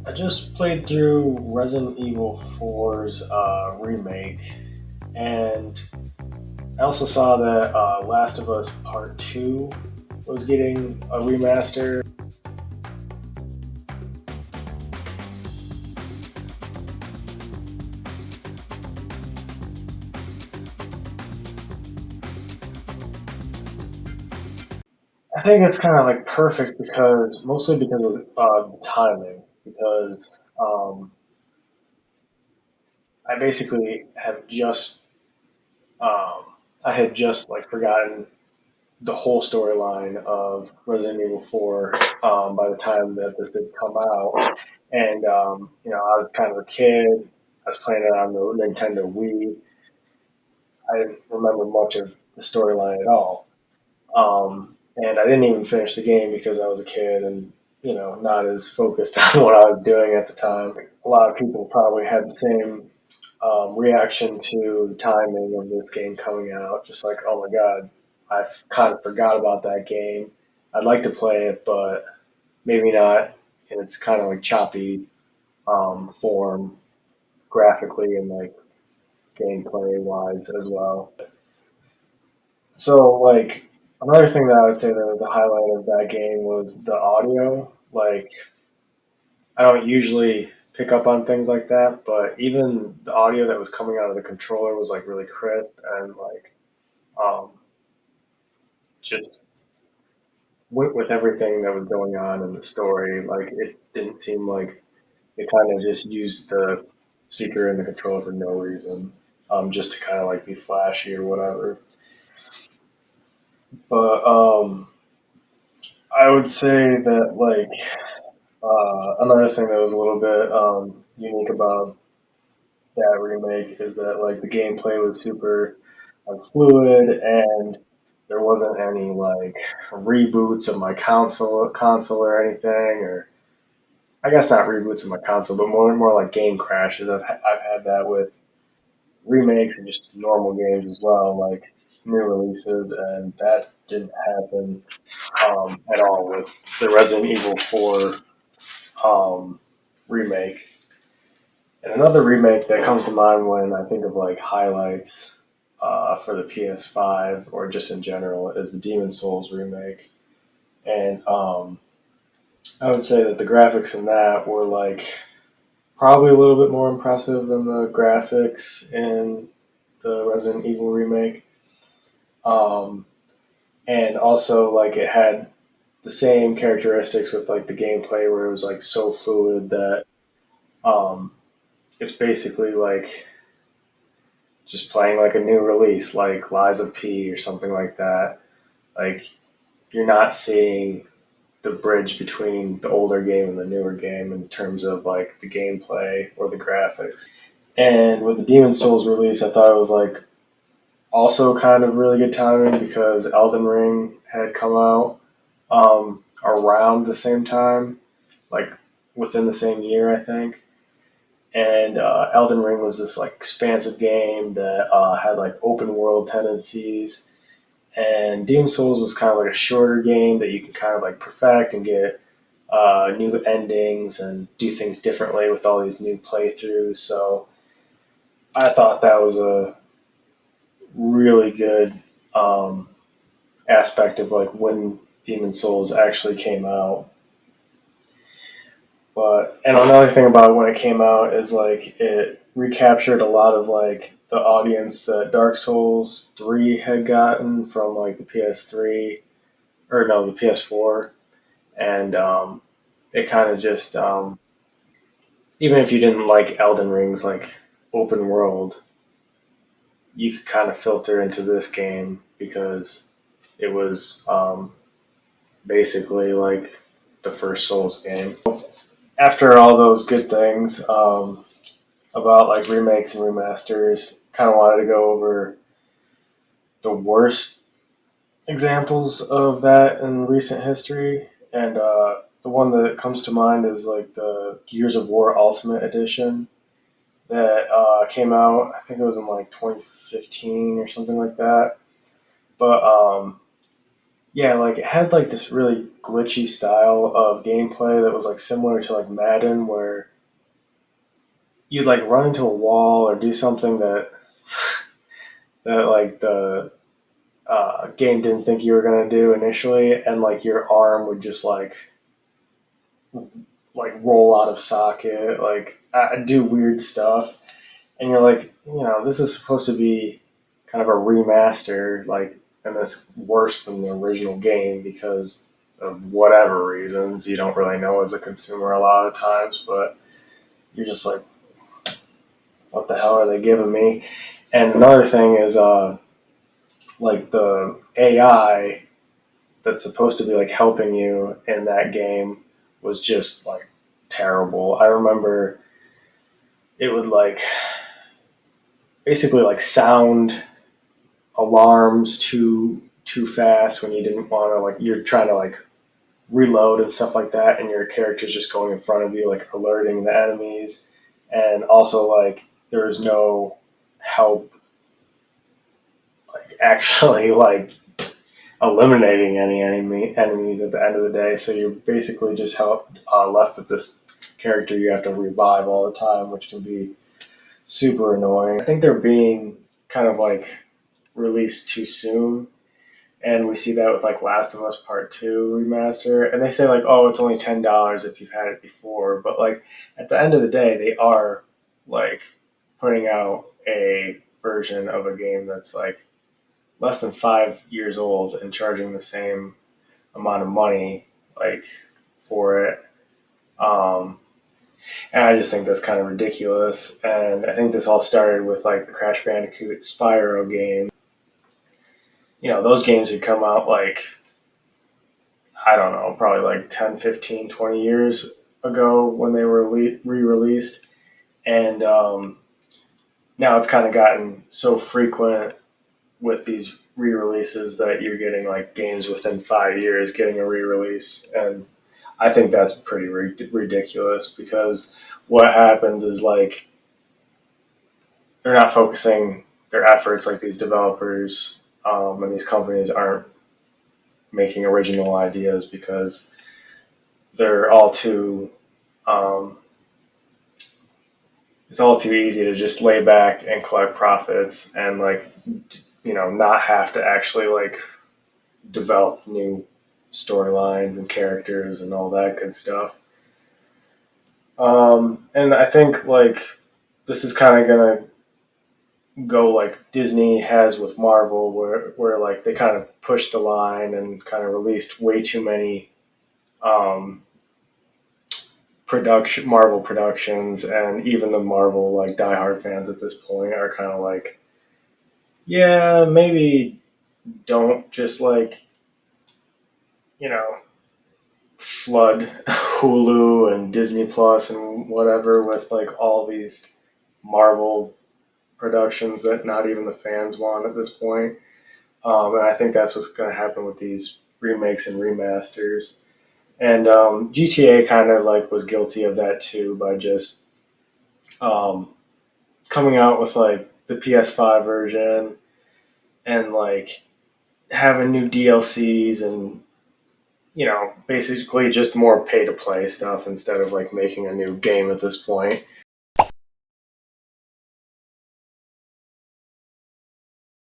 I just played through Resident Evil 4's remake, and I also saw that Last of Us Part 2 was getting a remaster. I think it's kind of like perfect because mostly because of the timing. Because I basically have just um, I had just like forgotten the whole storyline of Resident Evil 4 by the time that this had come out. And, I was kind of a kid. I was playing it on the Nintendo Wii. I didn't remember much of the storyline at all. And I didn't even finish the game because I was a kid and, not as focused on what I was doing at the time. A lot of people probably had the same reaction to the timing of this game coming out. Just like, oh my god, I've kind of forgot about that game. I'd like to play it, but maybe not. And it's kind of like choppy form graphically and like gameplay wise as well. So like another thing that I would say that was a highlight of that game was the audio. Like I don't usually pick up on things like that, but even the audio that was coming out of the controller was like really crisp and like um, just went with everything that was going on in the story. Like it didn't seem like they kind of just used the speaker and the controller for no reason, just to kind of like be flashy or whatever. But I would say that like another thing that was a little bit unique about that remake is that like the gameplay was super like fluid and there wasn't any like reboots of my console or anything, or I guess not reboots of my console, but more like game crashes. I've had that with remakes and just normal games as well, like new releases, and that didn't happen at all with the Resident Evil 4 remake. And another remake that comes to mind when I think of like highlights for the PS5 or just in general is the Demon Souls remake. And I would say that the graphics in that were like probably a little bit more impressive than the graphics in the Resident Evil remake. Um, and also, like, it had the same characteristics with like the gameplay where it was like so fluid that um, it's basically like just playing like a new release, like Lies of P or something like that. Like you're not seeing the bridge between the older game and the newer game in terms of like the gameplay or the graphics. And with the Demon Souls release, I thought it was like also kind of really good timing because Elden Ring had come out around the same time, like within the same year, I think. And Elden Ring was this like expansive game that had like open world tendencies, and Demon Souls was kind of like a shorter game that you can kind of like perfect and get new endings and do things differently with all these new playthroughs. So I thought that was a really good um, aspect of like when Demon Souls actually came out. But and another thing about when it came out is like it recaptured a lot of like the audience that Dark Souls 3 had gotten from like the PS3 or no the PS4, and it kind of just even if you didn't like Elden Ring's like open world, you could kind of filter into this game because it was basically like the first Souls game. After all those good things about like remakes and remasters, kind of wanted to go over the worst examples of that in recent history. And the one that comes to mind is like the Gears of War Ultimate Edition that came out. I think it was in like 2015 or something like that. But Yeah, like it had like this really glitchy style of gameplay that was like similar to like Madden, where you'd like run into a wall or do something that like the game didn't think you were gonna do initially, and like your arm would just like roll out of socket, like do weird stuff, and you're like, this is supposed to be kind of a remaster, like, and that's worse than the original game because of whatever reasons you don't really know as a consumer a lot of times, but you're just like, what the hell are they giving me? And another thing is, like the AI that's supposed to be like helping you in that game was just like terrible. I remember it would like basically like sound alarms too fast when you didn't want to, like, you're trying to like reload and stuff like that, and your character's just going in front of you like alerting the enemies, and also like there's no help like actually like eliminating any enemies at the end of the day. So you're basically just left with this character you have to revive all the time, which can be super annoying. I think they're being kind of like released too soon, and we see that with like Last of Us Part Two remaster. And they say like, oh, it's only $10 if you've had it before, but like at the end of the day, they are like putting out a version of a game that's like less than 5 years old and charging the same amount of money like for it. Um, and I just think that's kind of ridiculous. And I think this all started with like the Crash Bandicoot Spyro game. Those games would come out like, I don't know, probably like 10, 15, 20 years ago when they were re-released. And now it's kind of gotten so frequent with these re-releases that you're getting like games within 5 years getting a re-release, and I think that's pretty ridiculous because what happens is like they're not focusing their efforts, like these developers and these companies aren't making original ideas because they're all too um, it's all too easy to just lay back and collect profits and like not have to actually like develop new storylines and characters and all that good stuff. And I think like this is kind of gonna go like Disney has with Marvel, where like they kind of pushed the line and kind of released way too many um, production Marvel productions, and even the Marvel like diehard fans at this point are kind of like, yeah, maybe don't just like you know flood Hulu and Disney Plus and whatever with like all these Marvel productions that not even the fans want at this point. And I think that's what's going to happen with these remakes and remasters. And GTA kind of like was guilty of that too by just um, coming out with like the PS5 version and like having new DLCs and basically just more pay to play stuff instead of like making a new game at this point.